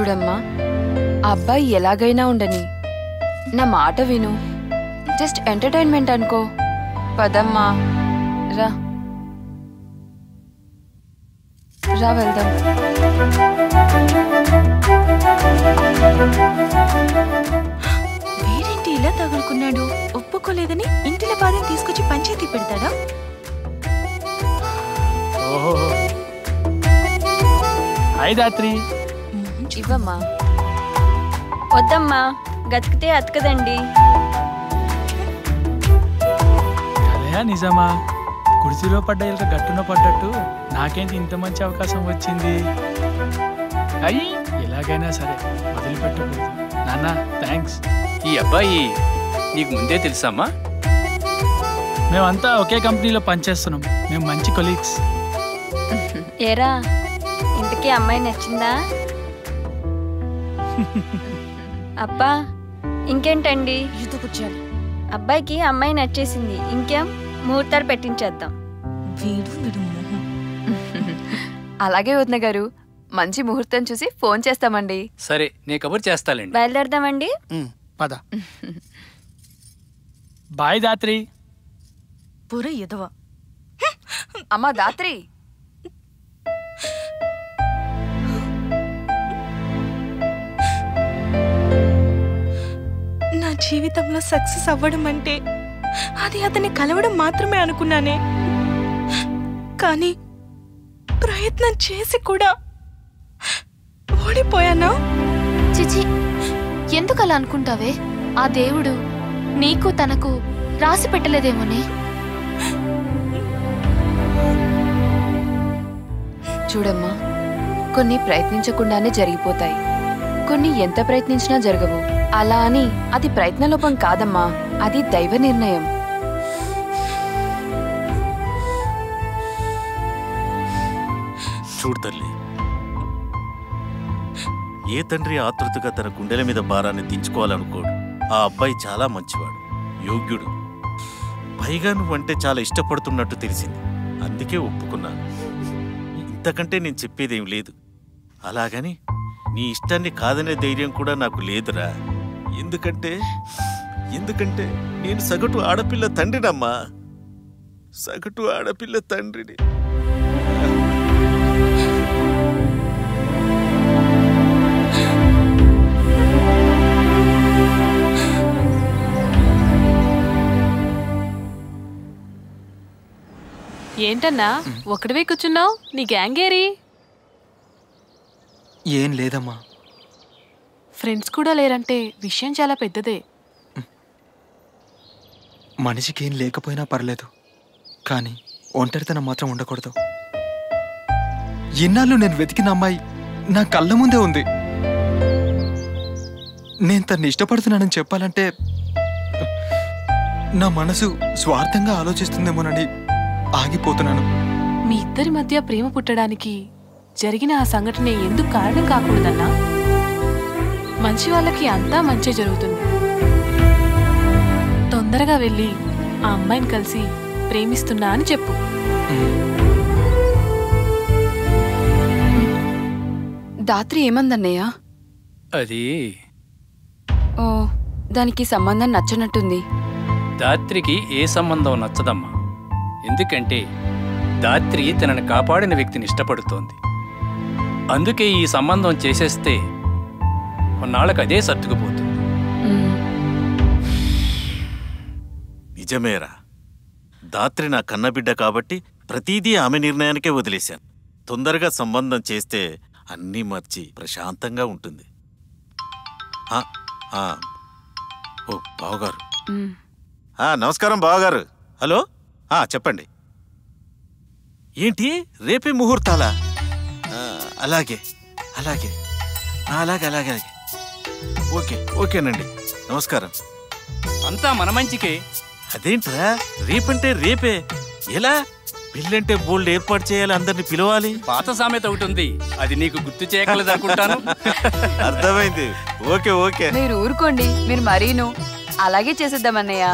చూడమ్మా, ఆ అబ్బాయి ఎలాగైనా ఉండని, నా మాట విను. జస్ట్ ఎంటర్టైన్మెంట్ అనుకో. పదమ్మా, రా రా వెళ్దాం. వీడేంటి ఇలా తగులుకున్నాడు? ఒప్పుకోలేదని ఇంటిల బాధని తీసుకొచ్చి పంచాయతీ పెడతాడా? హాయ్ దాత్రి. ఇవ్వమ్మా. వద్దమ్మా, గతికితే అతకదండి. అదే నిజమా? కుర్చీలో పడ్డ ఇళ్ళ గట్టున పడ్డట్టు నాకేంటి ఇంత మంచి అవకాశం వచ్చింది? అయ్యి ఎలాగైనా సరే వదిలిపెట్టకూడదు. నాన్న థ్యాంక్స్. ఈ అబ్బాయి నీకు ముందే తెలుసమ్మా? మేమంతా ఒకే కంపెనీలో పనిచేస్తున్నాం. మేము మంచి కొలీగ్స్. ఏరా, ఇంతకీ అమ్మాయి నచ్చిందా? అబ్బా, ఇంకేంటండి? కూర్చోాలి. అబ్బాయికి అమ్మాయి నచ్చేసింది. ఇంకేం, ముహూర్తాలు పెట్టించేద్దాం. అలాగే వదిన గారు, మంచి ముహూర్తం చూసి ఫోన్ చేస్తామండి. సరే, నేను కబుర్ చేస్తాలేండి. బయలుదేరదామండి. పద. బాయ్ దాత్రి. పూర ఎదవా. అమ్మా దాత్రి, నా జీవితంలో సక్సెస్ అవ్వడం అంటే అది అతన్ని కలవడం మాత్రమే అనుకున్నానే. కానీ ప్రయత్నం చేసి కూడా ఓడిపోయానా? చిచి, ఎందుకు అలా అనుకుంటావే? ఆ దేవుడు నీకు తనకు రాసి పెట్టలేదేమోనే. చూడమ్మా, కొన్ని ప్రయత్నించకుండానే జరిగిపోతాయి, కొన్ని ఎంత ప్రయత్నించినా జరగవు. అలా అని అది ప్రయత్నలోపం కాదమ్మా, అది దైవ నిర్ణయం. చూడు తల్లి, ఏ తండ్రి ఆతృతగా తన గుండెల మీద భారాన్ని దించుకోవాలనుకోడు. ఆ అబ్బాయి చాలా మంచివాడు, యోగ్యుడు. పైగా నువ్వంటే చాలా ఇష్టపడుతున్నట్టు తెలిసింది, అందుకే ఒప్పుకున్నాను. ఇంతకంటే నేను చెప్పేదేం లేదు. అలాగని నీ ఇష్టాన్ని కాదనే ధైర్యం కూడా నాకు లేదురా. ఎందుకంటే నేను సగటు ఆడపిల్ల తండ్రినమ్మా, సగటు ఆడపిల్ల తండ్రిని. ఏంటన్నా ఒక్కడివే కూర్చున్నావు? నీ గ్యాంగ్ ఏరి? ఏం లేదమ్మా. ఫ్రెండ్స్ కూడా లేరంటే విషయం చాలా పెద్దదే. మనిషికేం లేకపోయినా పర్లేదు, కానీ ఒంటరితనం మాత్రం ఉండకూడదు. ఇన్నాళ్ళు నేను వెతికిన అమ్మాయి నా కళ్ళ ముందే ఉంది. నేను తన్ని ఇష్టపడుతున్నానని చెప్పాలంటే నా మనసు స్వార్థంగా ఆలోచిస్తుందేమోనని ఆగిపోతున్నాను. మీ ఇద్దరి మధ్య ప్రేమ పుట్టడానికి జరిగిన ఆ సంఘటన ఎందుకు కారణం కాకూడదన్నా? మంచి వాళ్ళకి అంతా మంచి జరుగుతుంది. తొందరగా వెళ్ళి ఆ అమ్మాయిని కలిసి ప్రేమిస్తున్నా అని చెప్పు. దాత్రి ఏమందన్నయ్య? అది ఓ, దానికి సంబంధం నచ్చనట్టుంది. దాత్రికి ఏ సంబంధం నచ్చదమ్మా. ఎందుకంటే దాత్రి తనని కాపాడిన వ్యక్తిని ఇష్టపడుతోంది. అందుకే ఈ సంబంధం చేసేస్తే కొన్నాళ్ళకు అదే సర్దుకుపోతుంది. నిజమేరా, దాత్రి నా కన్నబిడ్డ కాబట్టి ప్రతీదీ ఆమె నిర్ణయానికే వదిలేశాను. తొందరగా సంబంధం చేస్తే అన్నీ మర్చి ప్రశాంతంగా ఉంటుంది. ఓ బావగారు. నమస్కారం బావగారు. హలో, చెప్పండి. ఏంటి రేపే ముహూర్తాలా? అలాగే అలాగే అలాగే అలాగే అలాగే ఓకేనండి. నమస్కారం. అంతా మన మంచికే. అదేంట్రా, రేపంటే రేపే ఎలా? పెళ్ళంటే బోల్డ్ ఏర్పాటు చేయాలి, అందరిని పిలవాలి. పాత సామెత ఒకటి ఉంది, అది నీకు గుర్తు చేయగలదు అనుకుంటాను. అర్థమైంది. ఓకే మీరు ఊరుకోండి, మీరు మరీను అలాగే చేసేద్దామన్నయ్య.